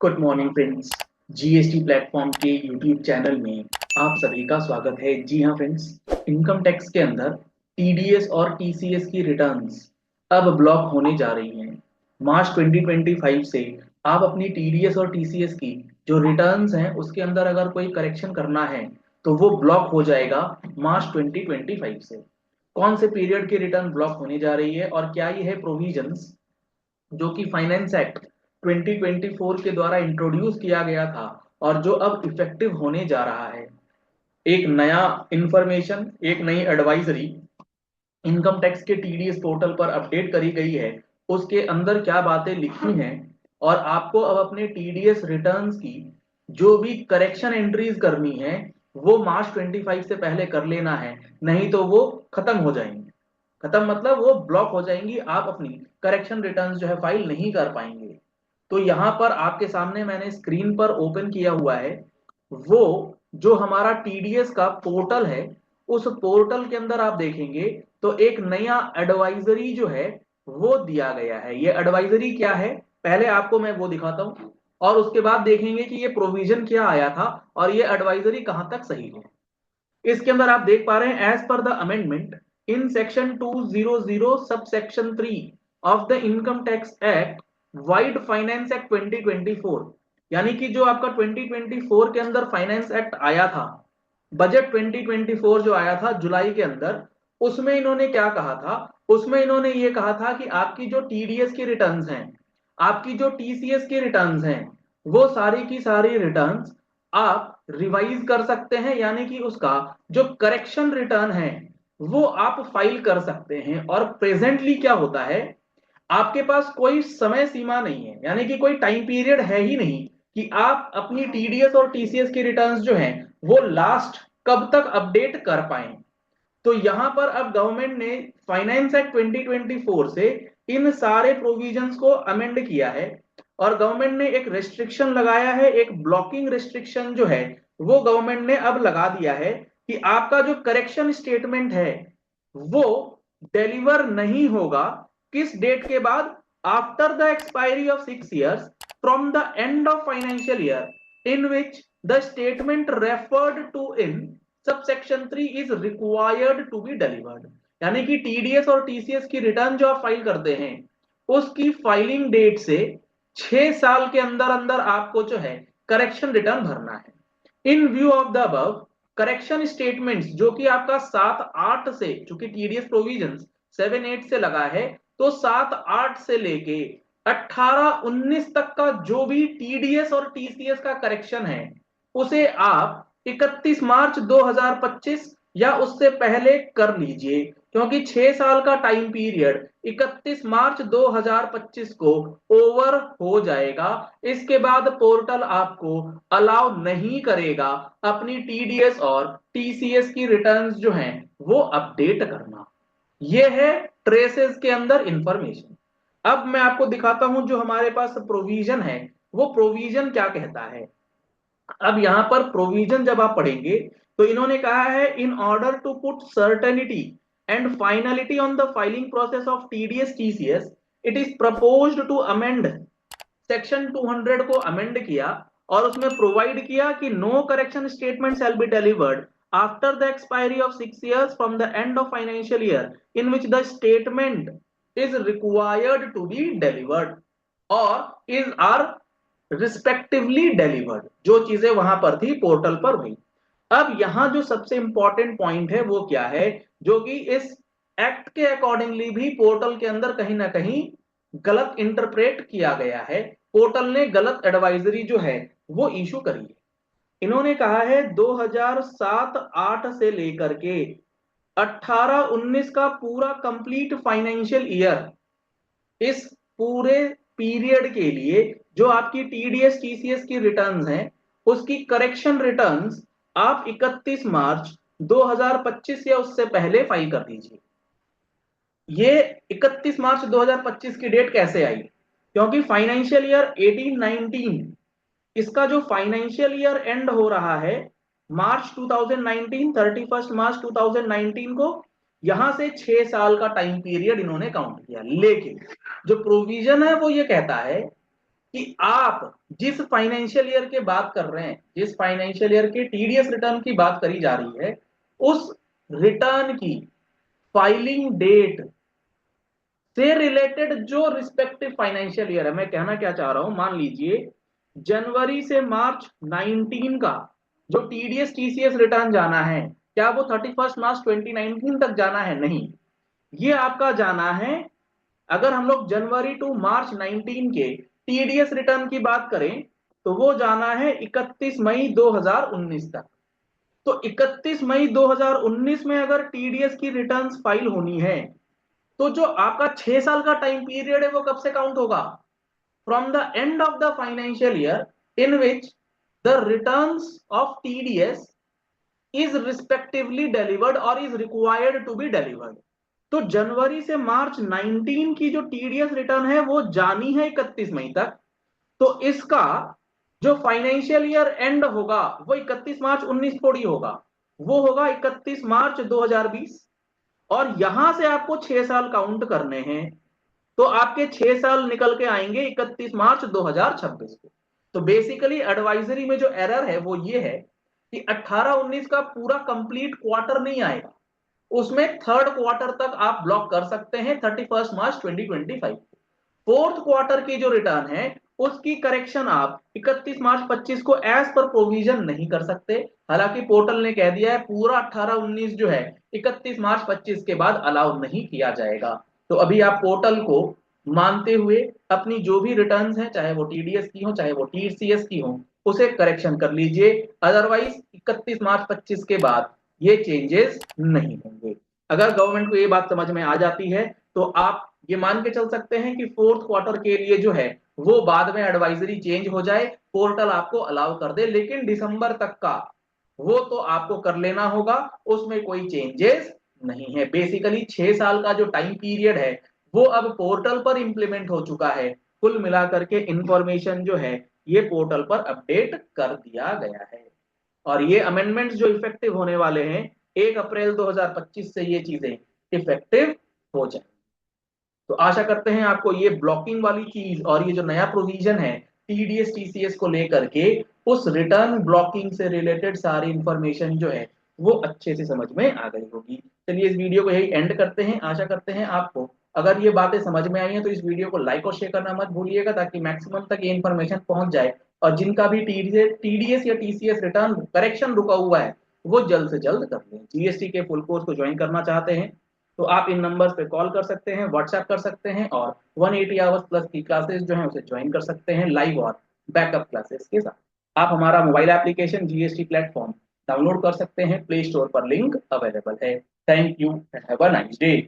Good morning friends. GST platform के YouTube channel में आप सभी का स्वागत है। जी हाँ फ्रेंड्स, इनकम टैक्स के अंदर टीडीएस और टीसीएस की रिटर्न्स अब ब्लॉक होने जा रही हैं। मार्च 2025 से आप अपनी टीडीएस और टीसीएस की जो रिटर्न्स हैं उसके अंदर अगर कोई करेक्शन करना है तो वो ब्लॉक हो जाएगा मार्च 2025 से। कौन से पीरियड की रिटर्न ब्लॉक होने जा रही है और क्या ये है प्रोविजंस जो कि फाइनेंस एक्ट 2024 के द्वारा इंट्रोड्यूस किया गया था और जो अब इफेक्टिव होने जा रहा है। एक नया इंफॉर्मेशन, एक नई एडवाइजरी इनकम टैक्स के टीडीएस पोर्टल पर अपडेट करी गई है। उसके अंदर क्या बातें लिखी हैं और आपको अब अपने टीडीएस रिटर्न्स की जो भी करेक्शन एंट्रीज करनी है वो मार्च 25 से पहले कर लेना है, नहीं तो वो खत्म हो जाएंगी। खत्म मतलब वो ब्लॉक हो जाएंगी, आप अपनी करेक्शन रिटर्न्स जो है फाइल नहीं कर पाएंगे। तो यहां पर आपके सामने मैंने स्क्रीन पर ओपन किया हुआ है वो जो हमारा टीडीएस का पोर्टल है। उस पोर्टल के अंदर आप देखेंगे तो एक नया एडवाइजरी जो है वो दिया गया है। ये एडवाइजरी क्या है पहले आपको मैं वो दिखाता हूं और उसके बाद देखेंगे कि ये प्रोविजन क्या आया था और ये एडवाइजरी कहां तक सही है। इसके अंदर आप देख पा रहे हैं as per the amendment in section 200 sub section 3 of the income tax act wide finance act 2024, यानी कि जो आपका 2024 के अंदर फाइनेंस एक्ट आया था, बजट 2024 जो आया था जुलाई के अंदर, उसमें इन्होंने क्या कहा था? उसमें इन्होंने ये कहा था कि आपकी जो टीडीएस की रिटर्न्स हैं, आपकी जो टीसीएस की रिटर्न्स हैं, वो सारी की सारी रिटर्न्स आप रिवाइज कर सकते हैं, यानी कि उसका जो करेक्शन रिटर्न है वो आप फाइल कर सकते हैं। और प्रेजेंटली क्या होता है, आपके पास कोई समय सीमा नहीं है, यानी कि कोई टाइम पीरियड है ही नहीं कि आप अपनी टीडीएस और टीसीएस की रिटर्न्स जो हैं वो लास्ट कब तक अपडेट कर पाए। तो यहां पर अब गवर्नमेंट ने फाइनेंस एक्ट 2024 से इन सारे प्रोविजंस को अमेंड किया है और गवर्नमेंट ने एक रेस्ट्रिक्शन लगाया है, एक ब्लॉकिंग रेस्ट्रिक्शन जो है वो गवर्नमेंट ने अब लगा दिया है कि आपका जो करेक्शन स्टेटमेंट है वो डिलीवर नहीं होगा। किस डेट के बाद? After the expiry of 6 years from the end of financial year in which the statement referred to in subsection 3 is required to be delivered. यानी कि टीडीएस और टीसीएस की रिटर्न जो आप फाइल करते हैं उसकी फाइलिंग डेट से 6 साल के अंदर अंदर आपको जो है करेक्शन रिटर्न भरना है। इन view of the above correction statements जो कि आपका 7-8 से, चूंकि टीडीएस प्रोविजन 7-8 से लगा है, तो 7-8 से लेके 18-19 तक का जो भी टीडीएस और टीसीएस का करेक्शन है उसे आप 31 मार्च 2025 या उससे पहले कर लीजिए, क्योंकि 6 साल का टाइम पीरियड 31 मार्च 2025 को ओवर हो जाएगा। इसके बाद पोर्टल आपको अलाउ नहीं करेगा अपनी टीडीएस और टीसीएस की रिटर्न्स जो हैं वो अपडेट करना। ये है ट्रेसेस के अंदर इंफॉर्मेशन। अब मैं आपको दिखाता हूं जो हमारे पास प्रोविजन है वो प्रोविजन क्या कहता है। अब यहां पर प्रोविजन जब आप पढ़ेंगे तो इन्होंने कहा है in order to put certainty and finality on the filing process of TDS TCS it is proposed to amend section 200 को अमेंड किया और उसमें प्रोवाइड किया कि no correction statement shall be delivered after the expiry of 6 years from the end of financial year in which the statement is required to be delivered और is are respectively delivered. जो चीजें वहां पर थी portal पर हुई। अब यहां जो सबसे इंपॉर्टेंट पॉइंट है वो क्या है, जो कि इस एक्ट के अकॉर्डिंगली भी पोर्टल के अंदर कहीं ना कहीं गलत इंटरप्रेट किया गया है। पोर्टल ने गलत एडवाइजरी जो है वो इशू करी है। इन्होंने कहा है 2007-8 से लेकर के 18-19 का पूरा कंप्लीट फाइनेंशियल ईयर, इस पूरे पीरियड के लिए जो आपकी टीडीएस टीसीएस की रिटर्न्स हैं उसकी करेक्शन रिटर्न्स आप 31 मार्च 2025 या उससे पहले फाइल कर दीजिए। ये 31 मार्च 2025 की डेट कैसे आई? क्योंकि फाइनेंशियल ईयर 18-19, इसका जो फाइनेंशियल ईयर एंड हो रहा है मार्च 2019, 31 मार्च 2019 को, यहां से 6 साल का टाइम पीरियड इन्होंने काउंट किया। लेकिन जो प्रोविजन है वो ये कहता है कि आप जिस फाइनेंशियल ईयर के बात कर रहे हैं, जिस फाइनेंशियल ईयर के टीडीएस रिटर्न की बात करी जा रही है, उस रिटर्न की फाइलिंग डेट से रिलेटेड जो रिस्पेक्टिव फाइनेंशियल ईयर है, मैं कहना क्या चाह रहा हूं, मान लीजिए जनवरी से मार्च 19 का जो टीडीएस टीसीएस रिटर्न जाना है, क्या वो 31 मार्च 2019 तक जाना है? नहीं, ये आपका जाना है, अगर हम लोग जनवरी टू मार्च 19 के टीडीएस रिटर्न की बात करें तो वो जाना है 31 मई 2019 तक। तो 31 मई 2019 में अगर टीडीएस की रिटर्न्स फाइल होनी है, तो जो आपका 6 साल का टाइम पीरियड है वो कब से काउंट होगा? From the end of the financial year in which the returns of TDS is respectively delivered और is required to be delivered. तो जनवरी से मार्च 19 की जो टीडीएस रिटर्न है वो जानी है 31 मई तक। तो इसका जो फाइनेंशियल ईयर एंड होगा वो 31 मार्च 19 थोड़ी होगा, वो होगा 31 मार्च 2020। और यहां से आपको 6 साल काउंट करने हैं, तो आपके 6 साल निकल के आएंगे 31 मार्च 2026 को। तो बेसिकली एडवाइजरी में जो एरर है वो ये है कि 18-19 का पूरा कंप्लीट क्वार्टर नहीं आएगा, उसमें थर्ड क्वार्टर तक आप ब्लॉक कर सकते हैं 31 मार्च 2025। फोर्थ क्वार्टर की जो रिटर्न है उसकी करेक्शन आप 31 मार्च 25 को एज पर प्रोविजन नहीं कर सकते। हालांकि पोर्टल ने कह दिया है पूरा 18-19 जो है 31 मार्च 25 के बाद अलाउ नहीं किया जाएगा। तो अभी आप पोर्टल को मानते हुए अपनी जो भी रिटर्न्स हैं, चाहे वो टीडीएस की हो चाहे वो टीसीएस की हो, उसे करेक्शन कर लीजिए। अदरवाइज 31 मार्च 25 के बाद ये चेंजेस नहीं होंगे। अगर गवर्नमेंट को ये बात समझ में आ जाती है तो आप ये मान के चल सकते हैं कि फोर्थ क्वार्टर के लिए जो है वो बाद में एडवाइजरी चेंज हो जाए, पोर्टल आपको अलाउ कर दे, लेकिन दिसंबर तक का वो तो आपको कर लेना होगा, उसमें कोई चेंजेस नहीं है। बेसिकली 6 साल का जो टाइम पीरियड है वो अब पोर्टल पर इंप्लीमेंट हो चुका है। कुल मिलाकर के इंफॉर्मेशन जो है ये पोर्टल पर अपडेट कर दिया गया है, और ये अमेंडमेंट्स जो इफेक्टिव होने वाले हैं 1 अप्रैल 2025 से ये चीजें इफेक्टिव हो जाए। तो आशा करते हैं आपको ये ब्लॉकिंग वाली चीज और ये जो नया प्रोविजन है टीडीएस टीसीएस को लेकर के, उस रिटर्न ब्लॉकिंग से रिलेटेड सारी इंफॉर्मेशन जो है वो अच्छे से समझ में आ गई होगी। चलिए इस वीडियो को यही एंड करते हैं। आशा करते हैं आपको अगर ये बातें समझ में आई हैं तो इस वीडियो को लाइक और शेयर करना मत भूलिएगा, ताकि मैक्सिमम तक ये इंफॉर्मेशन पहुंच जाए और जिनका भी टीडीएस या टीसीएस रिटर्न करेक्शन रुका हुआ है वो जल्द से जल्द कर लें। जीएसटी के फुल कोर्स को ज्वाइन करना चाहते हैं तो आप इन नंबर्स पे कॉल कर सकते हैं, व्हाट्सएप कर सकते हैं, और 180 आवर्स प्लस की क्लासेस जो है उसे ज्वाइन कर सकते हैं लाइव और बैकअप क्लासेस के साथ। आप हमारा mobile application GST platform download कर सकते हैं, प्ले स्टोर पर लिंक अवेलेबल है। Thank you and have a nice day.